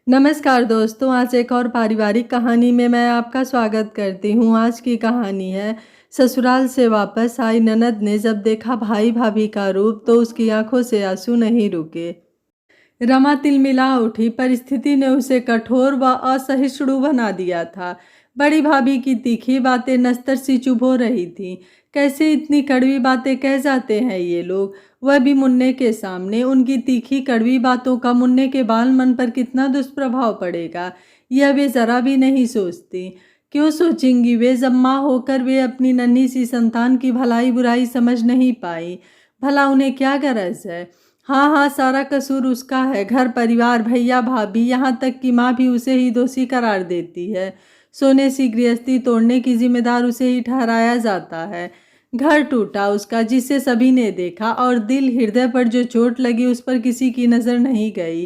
नमस्कार दोस्तों, आज एक और पारिवारिक कहानी में मैं आपका स्वागत करती हूँ। आज की कहानी है ससुराल से वापस आई ननद ने जब देखा भाई भाभी का रूप तो उसकी आंखों से आंसू नहीं रुके। रमा तिलमिला उठी। परिस्थिति ने उसे कठोर व असहिष्णु बना दिया था। बड़ी भाभी की तीखी बातें नस्तर सी चुभ हो रही थी। कैसे इतनी कड़वी बातें कह जाते हैं ये लोग, वह भी मुन्ने के सामने। उनकी तीखी कड़वी बातों का मुन्ने के बाल मन पर कितना दुष्प्रभाव पड़ेगा, यह वे जरा भी नहीं सोचती। क्यों सोचेंगी वे, जब माँ होकर वे अपनी नन्ही सी संतान की भलाई बुराई समझ नहीं पाई। भला उन्हें क्या गरज है। हाँ हाँ, सारा कसूर उसका है। घर परिवार, भैया भाभी, यहाँ तक कि माँ भी उसे ही दोषी करार देती है। सोने सी गृहस्थी तोड़ने की जिम्मेदार उसे ही ठहराया जाता है। घर टूटा उसका, जिसे सभी ने देखा, और दिल हृदय पर जो चोट लगी उस पर किसी की नज़र नहीं गई।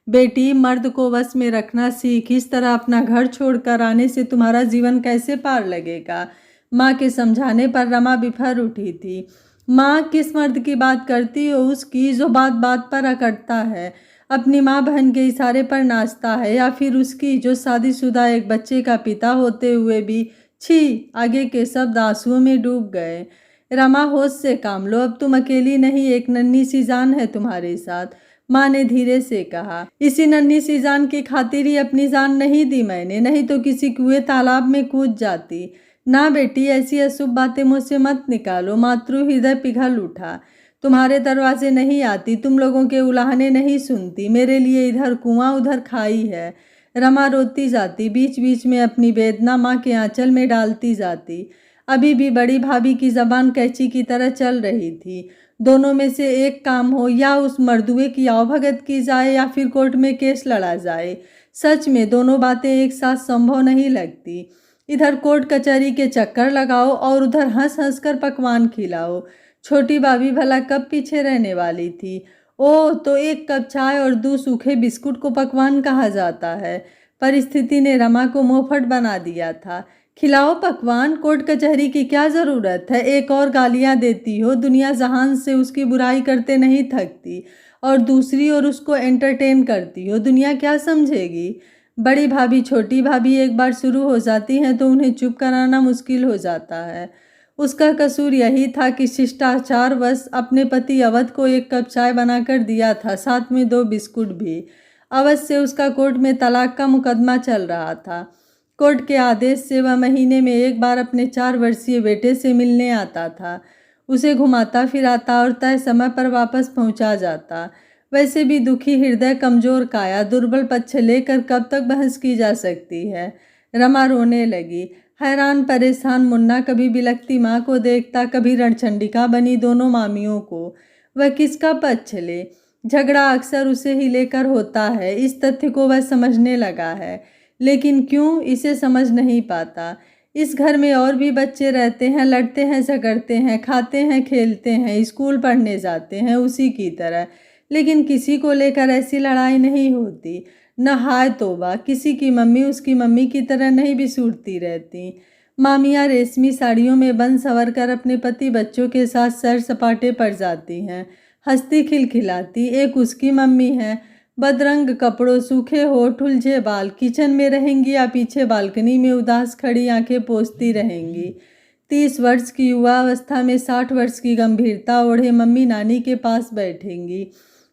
बेटी, मर्द को वश में रखना सीख। इस तरह अपना घर छोड़कर आने से तुम्हारा जीवन कैसे पार लगेगा। माँ के समझाने पर रमा बिफर उठी थी। माँ, किस मर्द की बात करती हो? उसकी जो बात बात पर अकड़ता है, अपनी माँ बहन के इशारे पर नाचता है, या फिर उसकी जो शादीशुदा एक बच्चे का पिता होते हुए भी? छी! आगे के शब्द आंसुओं में डूब गए। रमा, होश से काम लो, अब तुम अकेली नहीं, एक नन्ही सी जान है तुम्हारे साथ। माँ ने धीरे से कहा। इसी नन्ही सी जान की खातिर ही अपनी जान नहीं दी मैंने, नहीं तो किसी कुएं तालाब में कूद जाती। ना बेटी, ऐसी अशुभ बातें मुझसे मत निकालो। मातृ हृदय पिघल उठा। तुम्हारे दरवाजे नहीं आती, तुम लोगों के उलाहने नहीं सुनती। मेरे लिए इधर कुआं उधर खाई है। रमा रोती जाती, बीच बीच में अपनी वेदना माँ के आंचल में डालती जाती। अभी भी बड़ी भाभी की जबान कैंची की तरह चल रही थी। दोनों में से एक काम हो, या उस मर्दुए की आवभगत की जाए या फिर कोर्ट में केस लड़ा जाए। सच में दोनों बातें एक साथ संभव नहीं लगती। इधर कोर्ट कचहरी के चक्कर लगाओ और उधर हंस हंस कर पकवान खिलाओ। छोटी भाभी भला कब पीछे रहने वाली थी। ओ, तो एक कप चाय और 2 सूखे बिस्कुट को पकवान कहा जाता है। परिस्थिति ने रमा को मुंहफट बना दिया था। खिलाओ पकवान, कोर्ट कचहरी की क्या ज़रूरत है। एक और गालियां देती हो, दुनिया जहान से उसकी बुराई करते नहीं थकती, और दूसरी ओर उसको एंटरटेन करती हो। दुनिया क्या समझेगी। बड़ी भाभी छोटी भाभी एक बार शुरू हो जाती हैं तो उन्हें चुप कराना मुश्किल हो जाता है। उसका कसूर यही था कि शिष्टाचारवश अपने पति अवध को 1 कप चाय बनाकर दिया था, साथ में 2 बिस्कुट भी। अवध से उसका कोर्ट में तलाक का मुकदमा चल रहा था। कोर्ट के आदेश से वह महीने में 1 बार अपने 4 वर्षीय बेटे से मिलने आता था। उसे घुमाता फिराता और तय समय पर वापस पहुंचा जाता। वैसे भी दुखी हृदय, कमजोर काया, दुर्बल पक्ष लेकर कब तक बहस की जा सकती है। रमा रोने लगी। हैरान परेशान मुन्ना कभी बिलखती माँ को देखता, कभी रणचंडिका बनी दोनों मामियों को। वह किसका पक्ष ले। झगड़ा अक्सर उसे ही लेकर होता है, इस तथ्य को वह समझने लगा है। लेकिन क्यों, इसे समझ नहीं पाता। इस घर में और भी बच्चे रहते हैं, लड़ते हैं, झगड़ते हैं, खाते हैं, खेलते हैं, स्कूल पढ़ने जाते हैं उसी की तरह, लेकिन किसी को लेकर ऐसी लड़ाई नहीं होती। न हाय तौबा, किसी की मम्मी उसकी मम्मी की तरह नहीं बिसूरती रहती। मामियाँ रेशमी साड़ियों में बन संवर कर अपने पति बच्चों के साथ सैर सपाटे पर जाती हैं, हंसती खिलखिलाती। एक उसकी मम्मी है, बदरंग कपड़ों, सूखे होठ, उलझे बाल, किचन में रहेंगी या पीछे बालकनी में उदास खड़ी आंखें पोंछती रहेंगी। 30 वर्ष की युवा अवस्था में 60 वर्ष की गंभीरता ओढ़े मम्मी नानी के पास बैठेंगी।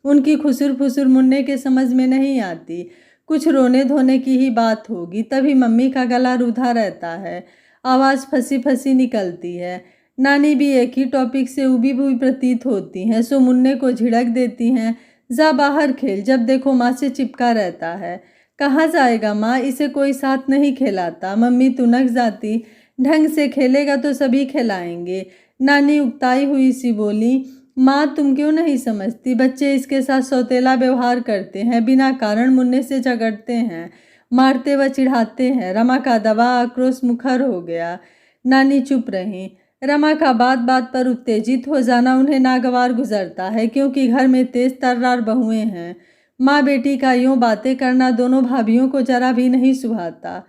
उनकी खुसुर फुसुर मुन्ने के समझ में नहीं आती। कुछ रोने धोने की ही बात होगी, तभी मम्मी का गला रूधा रहता है, आवाज़ फंसी फंसी निकलती है। नानी भी एक ही टॉपिक से उबी हुई प्रतीत होती हैं, सो मुन्ने को झिड़क देती हैं, जा बाहर खेल, जब देखो माँ से चिपका रहता है। कहाँ जाएगा माँ, इसे कोई साथ नहीं खिलाता। मम्मी तुनक जाती, ढंग से खेलेगा तो सभी खिलाएंगे। नानी उकताई हुई सी बोली, माँ तुम क्यों नहीं समझती, बच्चे इसके साथ सौतेला व्यवहार करते हैं, बिना कारण मुन्ने से झगड़ते हैं, मारते व चिढ़ाते हैं। रमा का दबा आक्रोश मुखर हो गया। नानी चुप रहीं। रमा का बात बात पर उत्तेजित हो जाना उन्हें नागवार गुजरता है, क्योंकि घर में तेज तर्रार बहुएं हैं। माँ बेटी का यूँ बातें करना दोनों भाभियों को जरा भी नहीं सुहाता।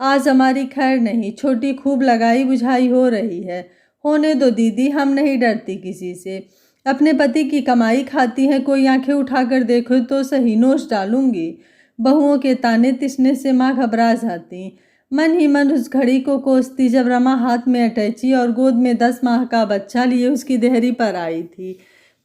आज हमारी खैर नहीं, छोटी खूब लगाई बुझाई हो रही है। होने दो दीदी, हम नहीं डरती किसी से। अपने पति की कमाई खाती हैं, कोई आंखें उठाकर देखो तो सही, नोच डालूंगी। बहुओं के ताने तिसने से माँ घबरा जाती। मन ही मन उस घड़ी को कोसती जब रमा हाथ में अटैची और गोद में 10 माह का बच्चा लिए उसकी देहरी पर आई थी।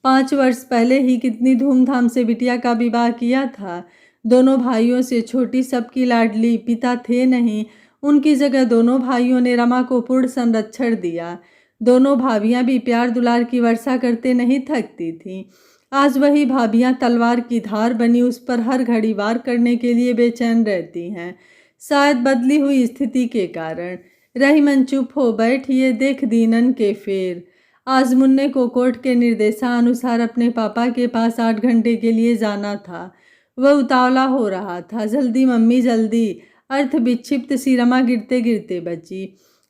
5 वर्ष पहले ही कितनी धूमधाम से बिटिया का विवाह किया था। दोनों भाइयों से छोटी, सबकी लाडली, पिता थे नहीं, उनकी जगह दोनों भाइयों ने रमा को पूर्ण संरक्षण दिया। दोनों भाभियां भी प्यार दुलार की वर्षा करते नहीं थकती थीं। आज वही भाभियां तलवार की धार बनी उस पर हर घड़ी वार करने के लिए बेचैन रहती हैं, शायद बदली हुई स्थिति के कारण। रहीमन चुप हो बैठी देख दीनन के फेर। आज मुन्ने को कोर्ट के निर्देशानुसार अपने पापा के पास 8 घंटे के लिए जाना था। वह उतावला हो रहा था। जल्दी मम्मी जल्दी, अर्थ विक्षिप्त सी रमा गिरते गिरते बची।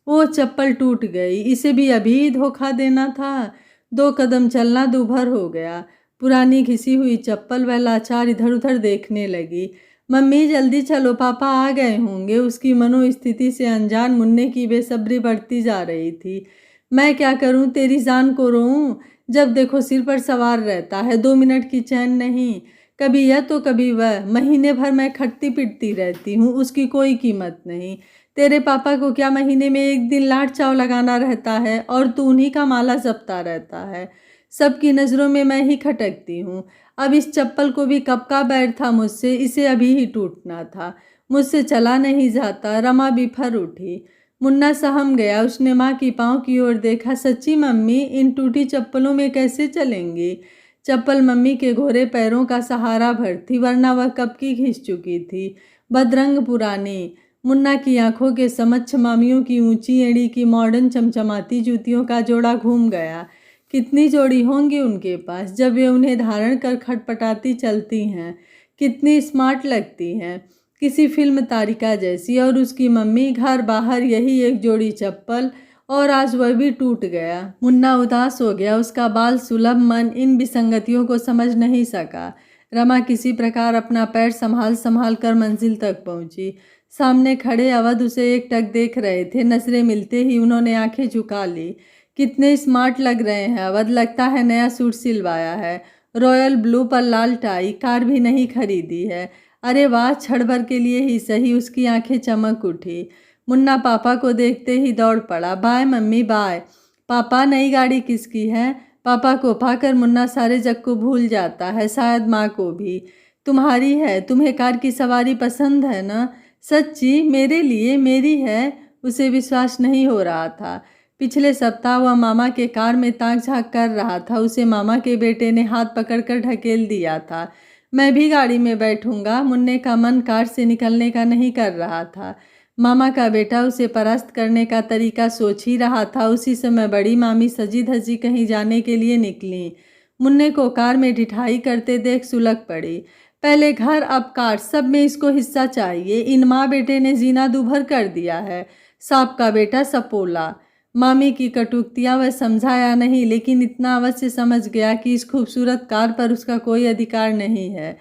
वो चप्पल टूट गई, इसे भी अभी धोखा देना था। 2 कदम चलना दूभर हो गया। पुरानी घिसी हुई चप्पल वह लाचार इधर उधर देखने लगी। मम्मी जल्दी चलो, पापा आ गए होंगे। उसकी मनोस्थिति से अनजान मुन्ने की बेसब्री बढ़ती जा रही थी। मैं क्या करूं, तेरी जान को रोऊं? जब देखो सिर पर सवार रहता है, 2 मिनट की चैन नहीं। कभी यह तो कभी वह, महीने भर मैं खटती पिटती रहती हूँ, उसकी कोई कीमत नहीं। तेरे पापा को क्या महीने में 1 दिन लाट चाव लगाना रहता है और तू उन्हीं का माला जपता रहता है। सबकी नज़रों में मैं ही खटकती हूँ। अब इस चप्पल को भी कब का बैर था मुझसे, इसे अभी ही टूटना था। मुझसे चला नहीं जाता। रमा बिफर उठी। मुन्ना सहम गया। उसने माँ की पाँव की ओर देखा। सच्ची मम्मी, इन टूटी चप्पलों में कैसे चलेंगी? चप्पल मम्मी के घोरे पैरों का सहारा भर थी, वरना वह कब की घिस चुकी थी। बदरंग पुरानी। मुन्ना की आंखों के समक्ष मामियों की ऊंची एड़ी की मॉडर्न चमचमाती जूतियों का जोड़ा घूम गया। कितनी जोड़ी होंगी उनके पास जब वे उन्हें धारण कर खटपटाती चलती हैं। कितनी स्मार्ट लगती हैं, किसी फिल्म तारिका जैसी। और उसकी मम्मी, घर बाहर यही एक जोड़ी चप्पल, और आज वह भी टूट गया। मुन्ना उदास हो गया। उसका बाल सुलभ मन इन विसंगतियों को समझ नहीं सका। रमा किसी प्रकार अपना पैर संभाल संभाल कर मंजिल तक पहुंची। सामने खड़े अवध उसे एकटक देख रहे थे। नजरें मिलते ही उन्होंने आंखें झुका ली। कितने स्मार्ट लग रहे हैं अवध, लगता है नया सूट सिलवाया है। रॉयल ब्लू पर लाल टाई, कार भी नहीं खरीदी है। अरे वाह, क्षण भर के लिए ही सही उसकी आंखें चमक उठी। मुन्ना पापा को देखते ही दौड़ पड़ा। Bye mummy bye. पापा, नई गाड़ी किसकी है? पापा को पाकर मुन्ना सारे जग को भूल जाता है, शायद माँ को भी। तुम्हारी है, तुम्हें कार की सवारी पसंद है ना? सच्ची? मेरे लिए? मेरी है? उसे विश्वास नहीं हो रहा था। पिछले सप्ताह वह मामा के कार में ताक झाँक कर रहा था। उसे मामा के बेटे ने हाथ पकड़कर ढकेल दिया था। मैं भी गाड़ी में बैठूंगा। मुन्ने का मन कार से निकलने का नहीं कर रहा था। मामा का बेटा उसे परास्त करने का तरीका सोच ही रहा था। उसी समय बड़ी मामी सजी धजी कहीं जाने के लिए निकली। मुन्ने को कार में ढिठाई करते देख सुलग पड़ी। पहले घर, अब कार, सब में इसको हिस्सा चाहिए। इन माँ बेटे ने जीना दूभर कर दिया है। सांप का बेटा सपोला। मामी की कटुक्तियां वह समझाया नहीं, लेकिन इतना अवश्य समझ गया कि इस खूबसूरत कार पर उसका कोई अधिकार नहीं है।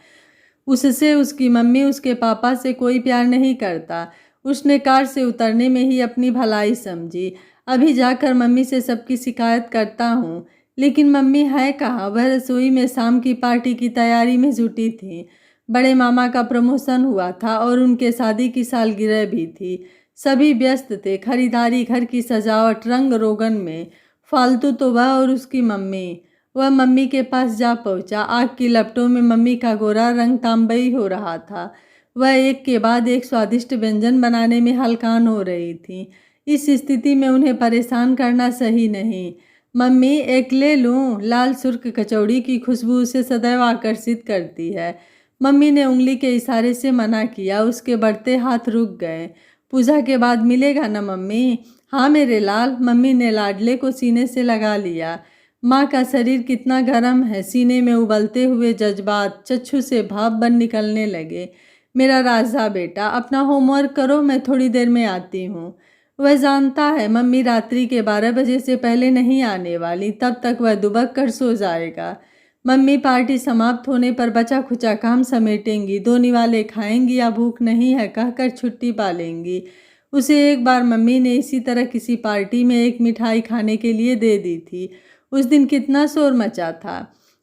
उससे, उसकी मम्मी, उसके पापा से कोई प्यार नहीं करता। उसने कार से उतरने में ही अपनी भलाई समझी। अभी जाकर मम्मी से सबकी शिकायत करता हूँ। लेकिन मम्मी है कहाँ? वह रसोई में शाम की पार्टी की तैयारी में जुटी थी। बड़े मामा का प्रमोशन हुआ था और उनके शादी की सालगिरह भी थी। सभी व्यस्त थे, खरीदारी, घर की सजावट, रंग रोगन में। फालतू तो वह और उसकी मम्मी। वह मम्मी के पास जा पहुंचा। आग की लपटों में मम्मी का गोरा रंग तांबई हो रहा था। वह एक के बाद एक स्वादिष्ट व्यंजन बनाने में हलकान हो रही थी। इस स्थिति में उन्हें परेशान करना सही नहीं। मम्मी, एक ले लूं? लाल सुर्ख कचौड़ी की खुशबू उसे सदैव आकर्षित करती है। मम्मी ने उंगली के इशारे से मना किया। उसके बढ़ते हाथ रुक गए। पूजा के बाद मिलेगा ना मम्मी? हाँ मेरे लाल। मम्मी ने लाडले को सीने से लगा लिया। माँ का शरीर कितना गर्म है। सीने में उबलते हुए जज्बात चक्षु से भाप बन निकलने लगे। मेरा राजा बेटा, अपना होमवर्क करो, मैं थोड़ी देर में आती हूँ। वह जानता है मम्मी रात्रि के 12 बजे से पहले नहीं आने वाली। तब तक वह दुबक कर सो जाएगा। मम्मी पार्टी समाप्त होने पर बचा खुचा काम समेटेंगी, 2 निवाले खाएंगी या भूख नहीं है कहकर छुट्टी पा लेंगी। उसे एक बार मम्मी ने इसी तरह किसी पार्टी में एक मिठाई खाने के लिए दे दी थी। उस दिन कितना शोर मचा था।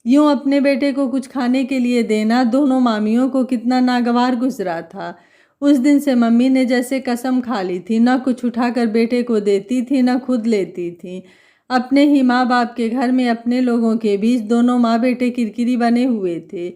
यूं अपने बेटे को कुछ खाने के लिए देना दोनों मामियों को कितना नागवार गुजरा था। उस दिन से मम्मी ने जैसे कसम खा ली थी, न कुछ उठाकर बेटे को देती थी न खुद लेती थी। अपने ही माँ बाप के घर में अपने लोगों के बीच दोनों माँ बेटे किरकिरी बने हुए थे।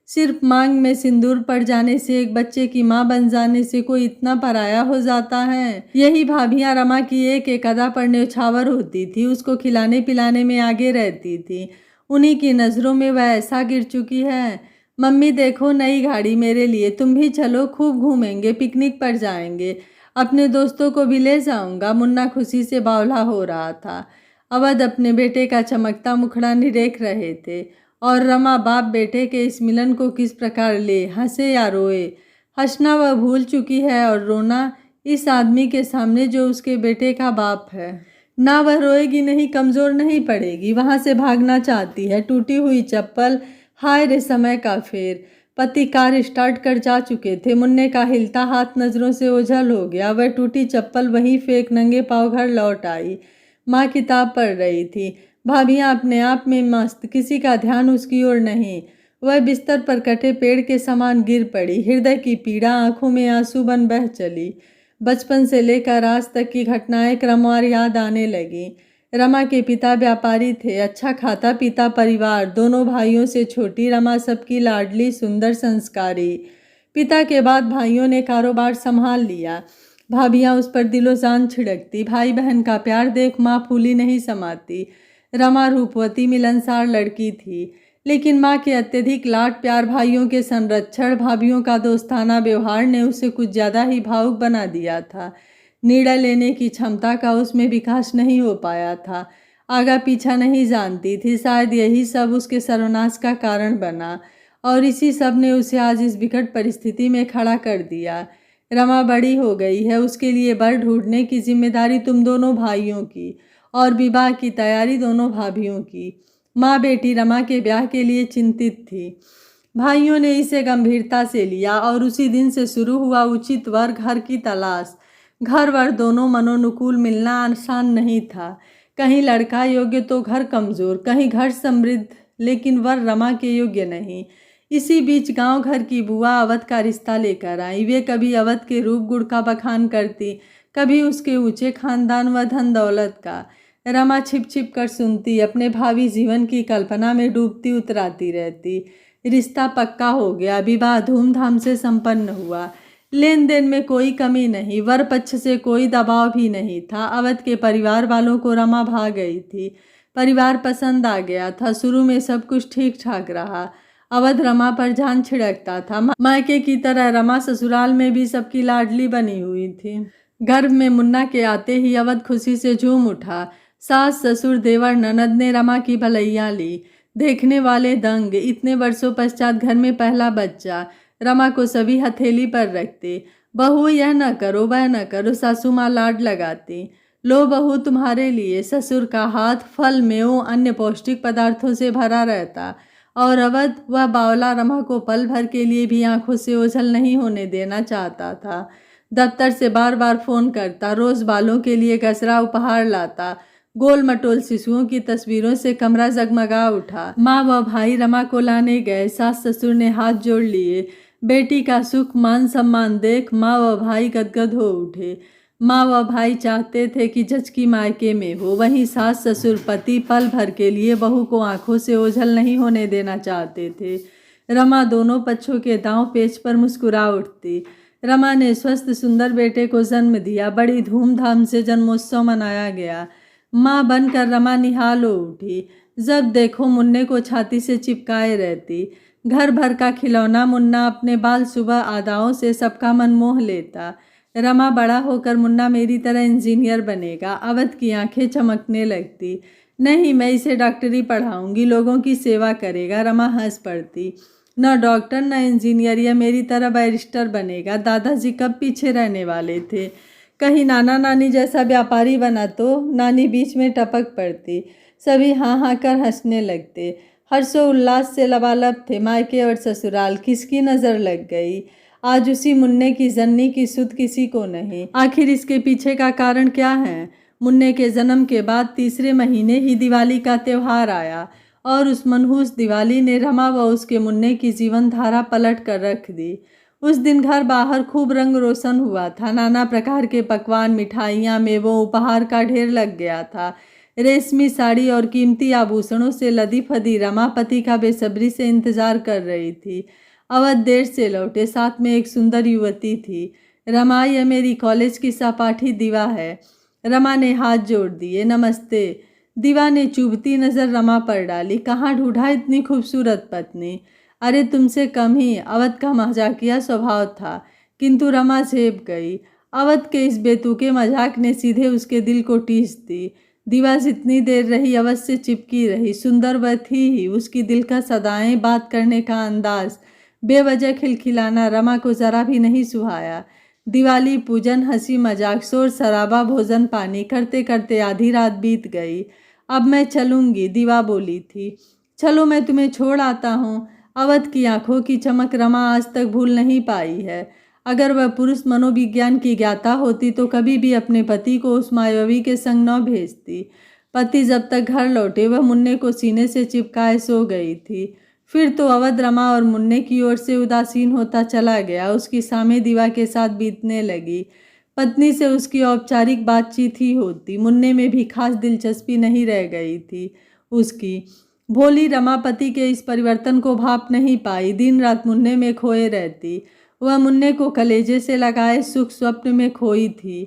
सिर्फ मांग में सिंदूर पड़ जाने से एक बच्चे की माँ बन जाने से कोई इतना पराया हो जाता है। यही भाभियाँ रमा की एक एक अदा पर न्यौछावर होती थी, उसको खिलाने पिलाने में आगे रहती थी। उन्हीं की नज़रों में वह ऐसा गिर चुकी है। मम्मी देखो नई गाड़ी मेरे लिए, तुम भी चलो, खूब घूमेंगे, पिकनिक पर जाएंगे, अपने दोस्तों को भी ले जाऊंगा। मुन्ना खुशी से बावला हो रहा था। अवध अपने बेटे का चमकता मुखड़ा निरेख रहे थे और रमा बाप बेटे के इस मिलन को किस प्रकार ले, हंसे या रोए। हंसना वह भूल चुकी है और रोना इस आदमी के सामने जो उसके बेटे का बाप है। ना वह रोएगी, नहीं कमज़ोर नहीं पड़ेगी, वहाँ से भागना चाहती है। टूटी हुई चप्पल, हाय रे समय का फेर। पति कार स्टार्ट कर जा चुके थे। मुन्ने का हिलता हाथ नज़रों से ओझल हो गया। वह टूटी चप्पल वहीं फेंक नंगे पाँव घर लौट आई। माँ किताब पढ़ रही थी। भाभियाँ अपने आप में मस्त, किसी का ध्यान उसकी ओर नहीं। वह बिस्तर पर कटे पेड़ के समान गिर पड़ी। हृदय की पीड़ा, आंखों में आंसू बन बह चली। बचपन से लेकर आज तक की घटनाएं क्रमवार याद आने लगी। रमा के पिता व्यापारी थे, अच्छा खाता पीता परिवार, दोनों भाइयों से छोटी। रमा सबकी लाडली, सुंदर, संस्कारी। पिता के बाद भाइयों ने कारोबार संभाल लिया। भाभियाँ उस पर दिलो जान छिड़कती। भाई बहन का प्यार देख माँ फूली नहीं समाती। रमा रूपवती मिलनसार लड़की थी, लेकिन माँ के अत्यधिक लाड प्यार, भाइयों के संरक्षण, भाभियों का दोस्ताना व्यवहार ने उसे कुछ ज़्यादा ही भावुक बना दिया था। निर्णय लेने की क्षमता का उसमें विकास नहीं हो पाया था। आगा पीछा नहीं जानती थी। शायद यही सब उसके सर्वनाश का कारण बना और इसी सब ने उसे आज इस विकट परिस्थिति में खड़ा कर दिया। रमा बड़ी हो गई है, उसके लिए बर ढूंढने की जिम्मेदारी तुम दोनों भाइयों की और विवाह की तैयारी दोनों भाभियों की। माँ बेटी रमा के ब्याह के लिए चिंतित थी। भाइयों ने इसे गंभीरता से लिया और उसी दिन से शुरू हुआ उचित वर, घर की तलाश। घर वर दोनों मनोनुकूल मिलना आसान नहीं था। कहीं लड़का योग्य तो घर कमज़ोर, कहीं घर समृद्ध लेकिन वर रमा के योग्य नहीं। इसी बीच गांव घर की बुआ अवध का रिश्ता लेकर आई। वे कभी अवध के रूप गुण का बखान करती, कभी उसके ऊंचे खानदान व धन दौलत का। रमा छिप छिप कर सुनती, अपने भावी जीवन की कल्पना में डूबती उतराती रहती। रिश्ता पक्का हो गया। विवाह धूमधाम से संपन्न हुआ। लेन देन में कोई कमी नहीं, वर पक्ष से कोई दबाव भी नहीं था। अवध के परिवार वालों को रमा भा गई थी। परिवार पसंद आ गया था। शुरू में सब कुछ ठीक ठाक रहा। अवध रमा पर जान छिड़कता था। मायके की तरह रमा ससुराल में भी सबकी लाडली बनी हुई थी। गर्भ में मुन्ना के आते ही अवध खुशी से झूम उठा। सास ससुर देवर ननद ने रमा की भलैया ली। देखने वाले दंग। इतने वर्षों पश्चात घर में पहला बच्चा। रमा को सभी हथेली पर रखते। बहू यह न करो, वह न करो, सासू माँ लाड लगाती। लो बहू तुम्हारे लिए। ससुर का हाथ फल मेवों अन्य पौष्टिक पदार्थों से भरा रहता और अवध वह बावला रमा को पल भर के लिए भी आंखों से ओझल नहीं होने देना चाहता था। दफ्तर से बार बार फोन करता, रोज बालों के लिए गजरा उपहार लाता। गोल मटोल शिशुओं की तस्वीरों से कमरा जगमगा उठा। माँ व भाई रमा को लाने गए। सास ससुर ने हाथ जोड़ लिए। बेटी का सुख मान सम्मान देख माँ व भाई गदगद हो उठे। माँ व भाई चाहते थे कि जचकी मायके में हो, वहीं सास ससुर पति पल भर के लिए बहू को आंखों से ओझल नहीं होने देना चाहते थे। रमा दोनों पक्षों के दांव पेच पर मुस्कुरा उठती। रमा ने स्वस्थ सुंदर बेटे को जन्म दिया। बड़ी धूमधाम से जन्मोत्सव मनाया गया। माँ बनकर रमा निहाल हो उठी। जब देखो मुन्ने को छाती से चिपकाए रहती। घर भर का खिलौना मुन्ना अपने बाल सुबह अदाओं से सबका मन मोह लेता। रमा बड़ा होकर मुन्ना मेरी तरह इंजीनियर बनेगा। अवध की आंखें चमकने लगती। नहीं, मैं इसे डॉक्टरी पढ़ाऊंगी, लोगों की सेवा करेगा। रमा हंस पड़ती। न डॉक्टर न इंजीनियर, यह मेरी तरह बैरिस्टर बनेगा। दादाजी कब पीछे रहने वाले थे। कहीं नाना नानी जैसा व्यापारी बना तो। नानी बीच में टपक पड़ती। सभी हाँ हाँ कर हंसने लगते। हर्षो उल्लास से लबालब थे। मायके और ससुराल किसकी नज़र लग गई। आज उसी मुन्ने की जननी की सुध किसी को नहीं। आखिर इसके पीछे का कारण क्या है। मुन्ने के जन्म के बाद तीसरे महीने ही दिवाली का त्यौहार आया और उस मनहूस दिवाली ने रमा व उसके मुन्ने की जीवन धारा पलट कर रख दी। उस दिन घर बाहर खूब रंग रोशन हुआ था। नाना प्रकार के पकवान, मिठाइयाँ, मेवों, उपहार का ढेर लग गया था। रेशमी साड़ी और कीमती आभूषणों से लदी फदी रमा पति का बेसब्री से इंतजार कर रही थी। अवध देर से लौटे, साथ में एक सुंदर युवती थी। रमा, यह मेरी कॉलेज की सहपाठी दिवा है। रमा ने हाथ जोड़ दिए। नमस्ते। दिवा ने चुभती नजर रमा पर डाली। कहाँ ढूंढा इतनी खूबसूरत पत्नी? अरे तुमसे कम ही, अवध का मजाकिया स्वभाव था, किंतु रमा झेप गई। अवध के इस बेतुके मजाक ने सीधे उसके दिल को टीस दी। दिवा जितनी देर रही अवध से चिपकी रही। सुंदर वह थी ही, उसकी दिलकश अदाएं, बात करने का अंदाज, बेवजह खिलखिलाना रमा को जरा भी नहीं सुहाया। दिवाली, पूजन, हंसी मजाक, शोर शराबा, भोजन पानी करते करते आधी रात बीत गई। अब मैं चलूंगी, दिवा बोली थी। चलो, मैं तुम्हें छोड़ आता हूँ। अवध की आंखों की चमक रमा आज तक भूल नहीं पाई है। अगर वह पुरुष मनोविज्ञान की ज्ञाता होती तो कभी भी अपने पति को उस मायावी के संग न भेजती। पति जब तक घर लौटे वह मुन्ने को सीने से चिपकाए सो गई थी। फिर तो अवध रमा और मुन्ने की ओर से उदासीन होता चला गया। उसकी सामे दिवा के साथ बीतने लगी। पत्नी से उसकी औपचारिक बातचीत ही होती। मुन्ने में भी खास दिलचस्पी नहीं रह गई थी उसकी। भोली रमा पति के इस परिवर्तन को भाप नहीं पाई। दिन रात मुन्ने में खोए रहती। वह मुन्ने को कलेजे से लगाए सुख स्वप्न में खोई थी।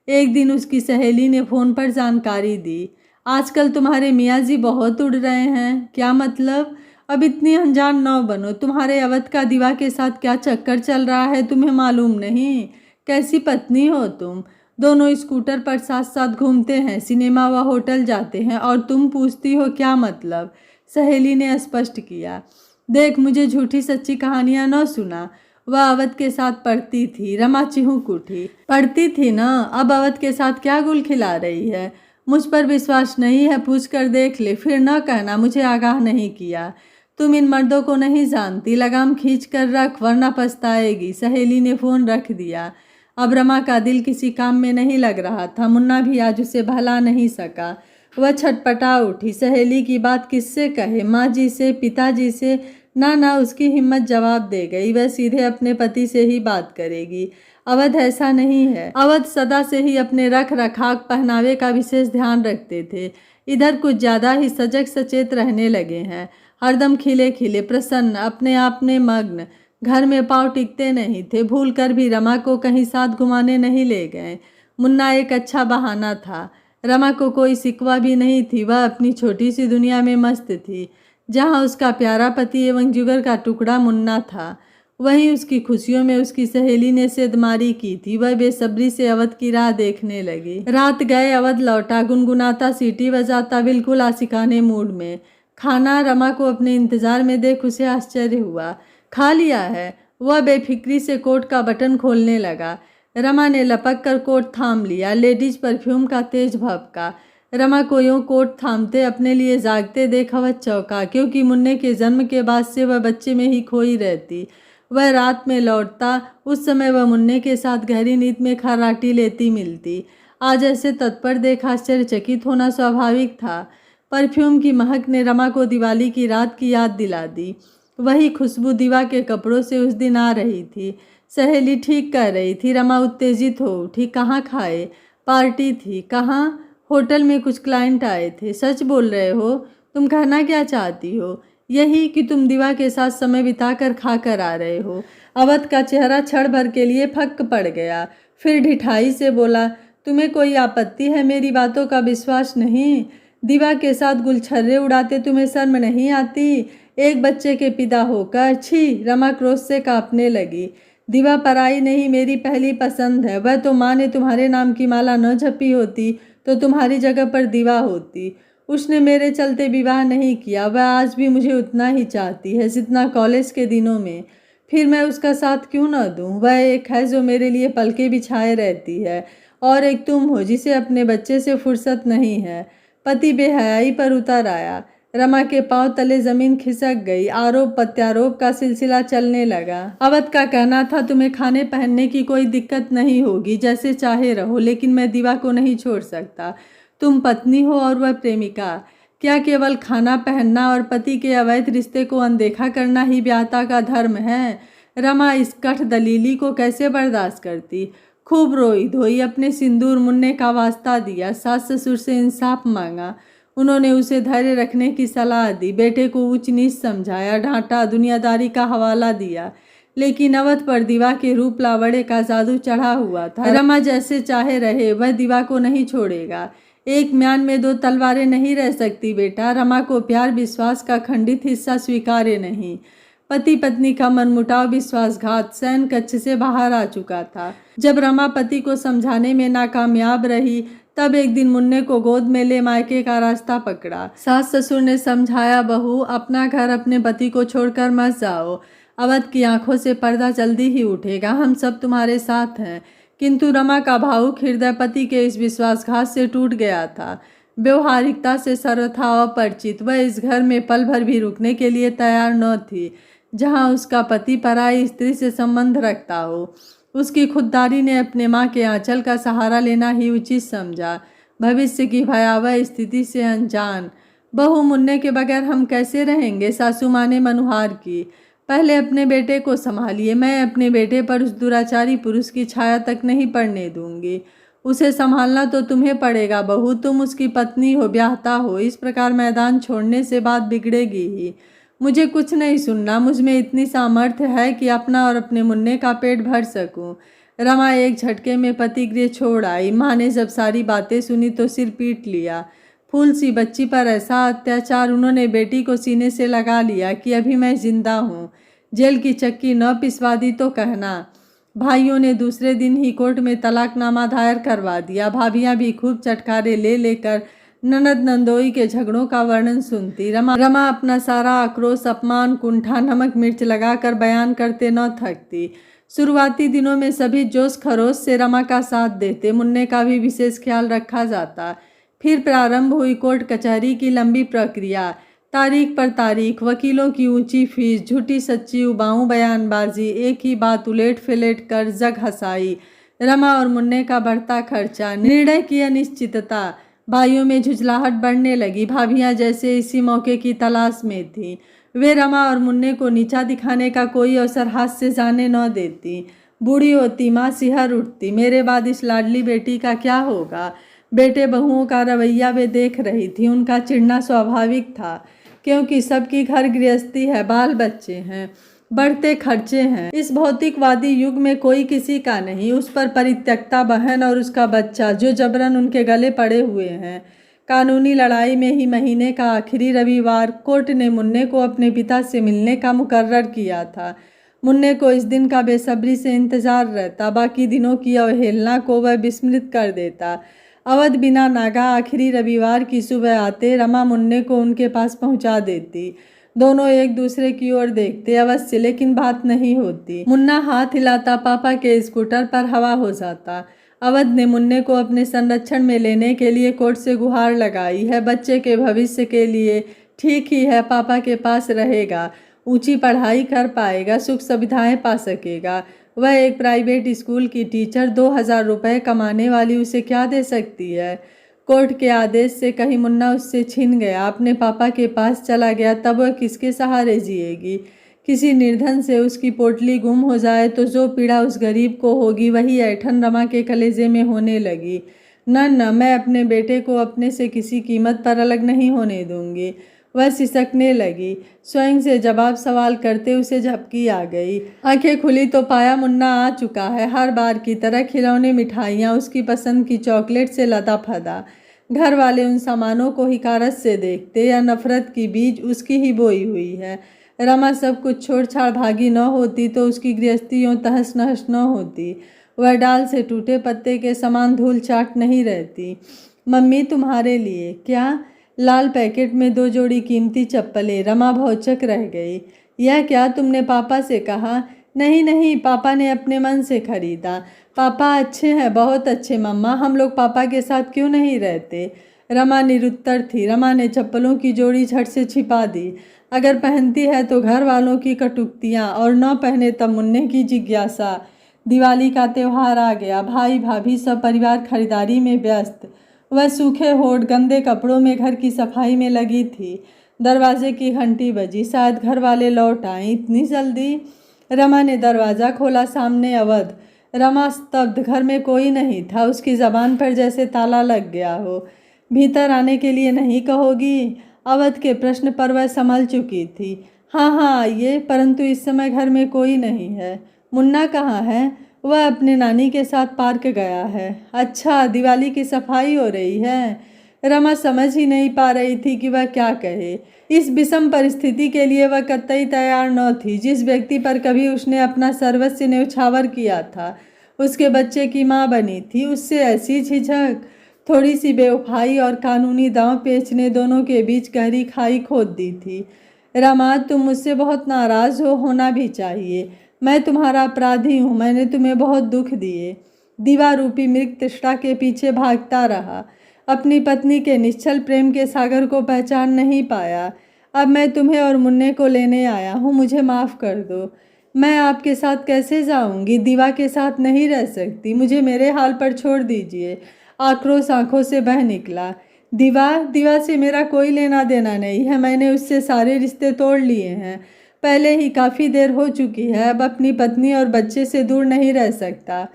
एक दिन उसकी सहेली ने फोन पर जानकारी दी। आजकल तुम्हारे मियाँ जी बहुत उड़ रहे हैं। क्या मतलब? अब इतनी अनजान न बनो। तुम्हारे अवध का दिवा के साथ क्या चक्कर चल रहा है तुम्हें मालूम नहीं? कैसी पत्नी हो तुम? दोनों स्कूटर पर साथ साथ घूमते हैं, सिनेमा व होटल जाते हैं, और तुम पूछती हो क्या मतलब? सहेली ने स्पष्ट किया। देख, मुझे झूठी सच्ची कहानियां न सुना। वह अवध के साथ पढ़ती थी। रमा चिहुक उठी। पढ़ती थी ना, अब अवध के साथ क्या गुल खिला रही है? मुझ पर विश्वास नहीं है? पूछ कर देख ले, फिर न कहना मुझे आगाह नहीं किया। तुम इन मर्दों को नहीं जानती। लगाम खींच कर रख, वरना पछताएगी। सहेली ने फोन रख दिया। अब रमा का दिल किसी काम में नहीं लग रहा था। मुन्ना भी आज उसे भला नहीं सका। वह छटपटा उठी। सहेली की बात किससे कहे? माँ जी से, पिताजी से? ना, उसकी हिम्मत जवाब दे गई। वह सीधे अपने पति से ही बात करेगी। अवध ऐसा नहीं है। अवध सदा से ही अपने रख रखाव, पहनावे का विशेष ध्यान रखते थे। इधर कुछ ज्यादा ही सजग सचेत रहने लगे हैं। हरदम खिले खिले, प्रसन्न, अपने आप में मग्न। घर में पाँव टिकते नहीं थे। भूल कर भी रमा को कहीं साथ घुमाने नहीं ले गए। मुन्ना एक अच्छा बहाना था। रमा को कोई सिकवा भी नहीं थी। वह अपनी छोटी सी दुनिया में मस्त थी, जहाँ उसका प्यारा पति एवं जिगर का टुकड़ा मुन्ना था। वहीं उसकी खुशियों में उसकी सहेली ने सेधमारी की थी। वह बेसब्री से अवध की राह देखने लगी। रात गए, अवध लौटा, गुनगुनाता, सीटी बजाता, बिल्कुल आशिकाने मूड में। खाना रमा को अपने इंतजार में देख उसे आश्चर्य हुआ। खा लिया है? वह बेफिक्री से कोट का बटन खोलने लगा। रमा ने लपक कर कोट थाम लिया। लेडीज परफ्यूम का तेज भभका। रमा को यूं कोट थामते अपने लिए जागते देख अवध चौंका, क्योंकि मुन्ने के जन्म के बाद से वह बच्चे में ही खोई रहती। वह रात में लौटता, उस समय वह मुन्ने के साथ गहरी नींद में खर्राटी लेती मिलती। आज ऐसे तत्पर देख आश्चर्यचकित होना स्वाभाविक था। परफ्यूम की महक ने रमा को दिवाली की रात की याद दिला दी। वही खुशबू दिवा के कपड़ों से उस दिन आ रही थी। सहेली ठीक कह रही थी। रमा उत्तेजित हो उठी। कहाँ खाए? पार्टी थी। कहाँ? होटल में कुछ क्लाइंट आए थे। सच बोल रहे हो? तुम कहना क्या चाहती हो? यही कि तुम दिवा के साथ समय बिताकर खा कर आ रहे हो। अवध का चेहरा क्षण भर के लिए फक्क पड़ गया। फिर ढिठाई से बोला, तुम्हें कोई आपत्ति है? मेरी बातों का विश्वास नहीं? दिवा के साथ गुलछर्रे उड़ाते तुम्हें शर्म नहीं आती? एक बच्चे के पिता होकर? छी! रमा क्रोध से कांपने लगी। दिवा पराई नहीं, मेरी पहली पसंद है। वह तो माँ ने तुम्हारे नाम की माला न जपी होती तो तुम्हारी जगह पर दिवा होती। उसने मेरे चलते विवाह नहीं किया। वह आज भी मुझे उतना ही चाहती है जितना कॉलेज के दिनों में। फिर मैं उसका साथ क्यों न दूं? वह एक है जो मेरे लिए पलके बिछाए रहती है, और एक तुम हो जिसे अपने बच्चे से फुर्सत नहीं है। पति बेहयाई पर उतर आया। रमा के पांव तले जमीन खिसक गई। आरोप प्रत्यारोप का सिलसिला चलने लगा। अवध का कहना था, तुम्हें खाने पहनने की कोई दिक्कत नहीं होगी, जैसे चाहे रहो, लेकिन मैं दिवा को नहीं छोड़ सकता। तुम पत्नी हो और वह प्रेमिका। क्या केवल खाना पहनना और पति के अवैध रिश्ते को अनदेखा करना ही ब्याहता का धर्म है? रमा इस कठ दलीली को कैसे बर्दाश्त करती। खूब रोई धोई, अपने सिंदूर मुन्ने का वास्ता दिया, सास ससुर से इंसाफ मांगा। उन्होंने उसे धैर्य रखने की सलाह दी, बेटे को ऊंच नीच समझाया, डांटा, दुनियादारी का हवाला दिया, लेकिन अवध पर दीवा के रूप लावड़े का जादू चढ़ा हुआ था। रमा जैसे चाहे रहे, वह दीवा को नहीं छोड़ेगा। एक म्यान में दो तलवारें नहीं रह सकती बेटा। रमा को प्यार विश्वास का खंडित हिस्सा स्वीकार्य नहीं। पति पत्नी का मनमुटाव, विश्वासघात शयन कक्ष से बाहर आ चुका था। जब रमा पति को समझाने में नाकामयाब रही, तब एक दिन मुन्ने को गोद में ले मायके का रास्ता पकड़ा। सास ससुर ने समझाया, बहू अपना घर अपने पति को छोड़कर मत जाओ। अवध की आंखों से पर्दा जल्दी ही उठेगा, हम सब तुम्हारे साथ हैं। किंतु रमा का भावुक हृदय पति के इस विश्वासघात से टूट गया था। व्यवहारिकता से सर्वथा अपरिचित, वह इस घर में पल भर भी रुकने के लिए तैयार न थी जहां उसका पति पराई स्त्री से संबंध रखता हो। उसकी खुददारी ने अपने माँ के आंचल का सहारा लेना ही उचित समझा। भविष्य की भयावह स्थिति से अनजान, बहू मुन्ने के बगैर हम कैसे रहेंगे? सासू माँ ने मनुहार की। पहले अपने बेटे को संभालिए, मैं अपने बेटे पर उस दुराचारी पुरुष की छाया तक नहीं पड़ने दूंगी। उसे संभालना तो तुम्हें पड़ेगा बहू, तुम उसकी पत्नी हो, ब्याहता हो। इस प्रकार मैदान छोड़ने से बात बिगड़ेगी ही। मुझे कुछ नहीं सुनना, मुझ में इतनी सामर्थ्य है कि अपना और अपने मुन्ने का पेट भर सकूं। रमा एक झटके में पति गृह छोड़ आई। माँ ने जब सारी बातें सुनी तो सिर पीट लिया। फूल सी बच्ची पर ऐसा अत्याचार, उन्होंने बेटी को सीने से लगा लिया कि अभी मैं जिंदा हूँ। जेल की चक्की न पिसवा दी तो कहना। भाइयों ने दूसरे दिन ही कोर्ट में तलाकनामा दायर करवा दिया। भाभियां भी खूब चटकारे ले लेकर ननद नंदोई के झगड़ों का वर्णन सुनती। रमा अपना सारा आक्रोश, अपमान, कुंठा, नमक मिर्च लगाकर बयान करते न थकती। शुरुआती दिनों में सभी जोश खरोश से रमा का साथ देते, मुन्ने का भी विशेष ख्याल रखा जाता। फिर प्रारंभ हुई कोर्ट कचहरी की लंबी प्रक्रिया। तारीख पर तारीख, वकीलों की ऊंची फीस, झूठी सच्ची उबाऊ बयानबाजी, एक ही बात उलेट फेलेट कर जग हंसाई। रमा और मुन्ने का बढ़ता खर्चा, निर्णय की अनिश्चितता, भाइयों में झुंझलाहट बढ़ने लगी। भाभियां जैसे इसी मौके की तलाश में थीं। वे रमा और मुन्ने को नीचा दिखाने का कोई अवसर हाथ से जाने न देती। बूढ़ी होती माँ सिहर उठती, मेरे बाद इस लाडली बेटी का क्या होगा? बेटे बहुओं का रवैया वे देख रही थी। उनका चिढ़ना स्वाभाविक था, क्योंकि सबकी घर गृहस्थी है, बाल बच्चे हैं, बढ़ते खर्चे हैं। इस भौतिकवादी युग में कोई किसी का नहीं, उस पर परित्यक्ता बहन और उसका बच्चा जो जबरन उनके गले पड़े हुए हैं। कानूनी लड़ाई में ही महीने का आखिरी रविवार कोर्ट ने मुन्ने को अपने पिता से मिलने का मुकर्रर किया था। मुन्ने को इस दिन का बेसब्री से इंतजार रहता। बाकी दिनों की अवहेलना को वह विस्मृत कर देता। अवध बिना नागा आखिरी रविवार की सुबह आते, रमा मुन्ने को उनके पास पहुंचा देती। दोनों एक दूसरे की ओर देखते अवश्य, लेकिन बात नहीं होती। मुन्ना हाथ हिलाता, पापा के स्कूटर पर हवा हो जाता। अवध ने मुन्ने को अपने संरक्षण में लेने के लिए कोर्ट से गुहार लगाई है। बच्चे के भविष्य के लिए ठीक ही है, पापा के पास रहेगा, ऊंची पढ़ाई कर पाएगा, सुख सुविधाएं पा सकेगा। वह एक प्राइवेट स्कूल की टीचर, 2000 रुपये कमाने वाली, उसे क्या दे सकती है? कोर्ट के आदेश से कहीं मुन्ना उससे छिन गया, अपने पापा के पास चला गया, तब वह किसके सहारे जिएगी? किसी निर्धन से उसकी पोटली गुम हो जाए तो जो पीड़ा उस गरीब को होगी, वही ऐठन रमा के कलेजे में होने लगी। न, मैं अपने बेटे को अपने से किसी कीमत पर अलग नहीं होने दूंगी। वह सिसकने लगी। स्वयं से जवाब सवाल करते उसे झपकी आ गई। आंखें खुली तो पाया मुन्ना आ चुका है, हर बार की तरह खिलौने, मिठाइयाँ, उसकी पसंद की चॉकलेट से लदा फदा। घर वाले उन सामानों को हिकारत से देखते, या नफरत की बीज उसकी ही बोई हुई है। रमा सब कुछ छोड़ छाड़ भागी न होती तो उसकी गृहस्थी यूं तहस नहस न होती। वह डाल से टूटे पत्ते के समान धूल चाट नहीं रहती। मम्मी तुम्हारे लिए। क्या? लाल पैकेट में 2 जोड़ी कीमती चप्पलें। रमा भौचक रह गई। यह क्या, तुमने पापा से कहा? नहीं, पापा ने अपने मन से खरीदा। पापा अच्छे हैं, बहुत अच्छे मम्मा, हम लोग पापा के साथ क्यों नहीं रहते? रमा निरुत्तर थी। रमा ने चप्पलों की जोड़ी झट से छिपा दी। अगर पहनती है तो घर वालों की कटुक्तियाँ, और न पहने तब मुन्ने की जिज्ञासा। दिवाली का त्यौहार आ गया। भाई भाभी सब परिवार खरीदारी में व्यस्त। वह सूखे होठ गंदे कपड़ों में घर की सफाई में लगी थी। दरवाजे की घंटी बजी, शायद घर वाले लौट आए। इतनी जल्दी? रमा ने दरवाज़ा खोला, सामने अवध। रमा स्तब्ध, घर में कोई नहीं था। उसकी ज़बान पर जैसे ताला लग गया हो। भीतर आने के लिए नहीं कहोगी? अवध के प्रश्न पर वह संभल चुकी थी। हाँ हाँ आइए, परंतु इस समय घर में कोई नहीं है। मुन्ना कहाँ है? वह अपने नानी के साथ पार्क गया है। अच्छा, दिवाली की सफाई हो रही है? रमा समझ ही नहीं पा रही थी कि वह क्या कहे। इस विषम परिस्थिति के लिए वह कतई तैयार न थी। जिस व्यक्ति पर कभी उसने अपना सर्वस्व न्यौछावर किया था, उसके बच्चे की माँ बनी थी, उससे ऐसी झिझक। थोड़ी सी बेवफाई और कानूनी दांव पेच ने दोनों के बीच गहरी खाई खोद दी थी। रमा, तुम मुझसे बहुत नाराज़ हो, होना भी चाहिए। मैं तुम्हारा अपराधी हूँ, मैंने तुम्हें बहुत दुख दिए। दीवा रूपी मृग तृष्णा के पीछे भागता रहा। अपनी पत्नी के निश्चल प्रेम के सागर को पहचान नहीं पाया। अब मैं तुम्हें और मुन्ने को लेने आया हूँ, मुझे माफ़ कर दो। मैं आपके साथ कैसे जाऊंगी? दीवा के साथ नहीं रह सकती, मुझे मेरे हाल पर छोड़ दीजिए। आक्रोश आंखों से बह निकला। दीवा से मेरा कोई लेना देना नहीं है। मैंने उससे सारे रिश्ते तोड़ लिए हैं, पहले ही काफ़ी देर हो चुकी है। अब अपनी पत्नी और बच्चे से दूर नहीं रह सकता।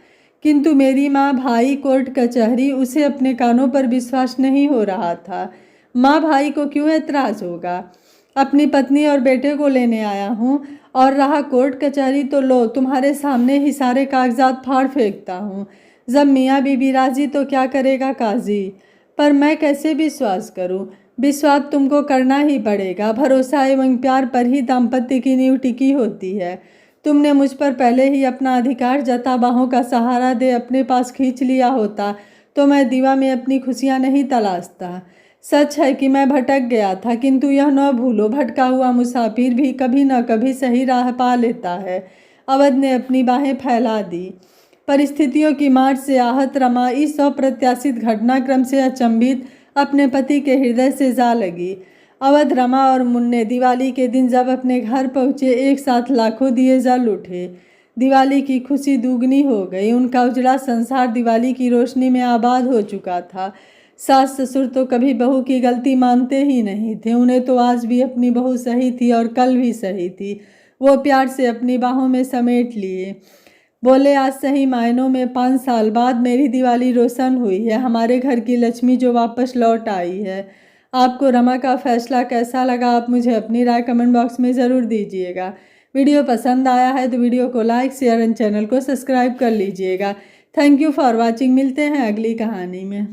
किंतु मेरी माँ, भाई, कोर्ट कचहरी, उसे अपने कानों पर विश्वास नहीं हो रहा था। माँ भाई को क्यों एतराज़ होगा? अपनी पत्नी और बेटे को लेने आया हूँ। और रहा कोर्ट कचहरी तो लो, तुम्हारे सामने ही सारे कागजात फाड़ फेंकता हूँ। जब मियाँ बीबी राजी तो क्या करेगा काजी? पर मैं कैसे विश्वास करूँ? विश्वास तुमको करना ही पड़ेगा। भरोसा एवं प्यार पर ही दाम्पत्य की नींव टिकी होती है। तुमने मुझ पर पहले ही अपना अधिकार जता बाहों का सहारा दे अपने पास खींच लिया होता तो मैं दीवा में अपनी खुशियाँ नहीं तलाशता। सच है कि मैं भटक गया था, किंतु यह न भूलो, भटका हुआ मुसाफिर भी कभी न कभी सही राह पा लेता है। अवध ने अपनी बाहें फैला दी। परिस्थितियों की मार से आहत रमा इस अप्रत्याशित घटनाक्रम से अचंभित अपने पति के हृदय से जा लगी। अवध, रमा और मुन्ने दिवाली के दिन जब अपने घर पहुँचे, एक साथ लाखों दिए जल उठे। दिवाली की खुशी दुगनी हो गई। उनका उजड़ा संसार दिवाली की रोशनी में आबाद हो चुका था। सास ससुर तो कभी बहू की गलती मानते ही नहीं थे। उन्हें तो आज भी अपनी बहू सही थी और कल भी सही थी। वो प्यार से अपनी बाहों में समेट लिए। बोले, आज सही मायनों में 5 साल बाद मेरी दिवाली रोशन हुई है। हमारे घर की लक्ष्मी जो वापस लौट आई है। आपको रमा का फैसला कैसा लगा? आप मुझे अपनी राय कमेंट बॉक्स में ज़रूर दीजिएगा। वीडियो पसंद आया है तो वीडियो को लाइक, शेयर एंड चैनल को सब्सक्राइब कर लीजिएगा। Thank you for watching. मिलते हैं अगली कहानी में।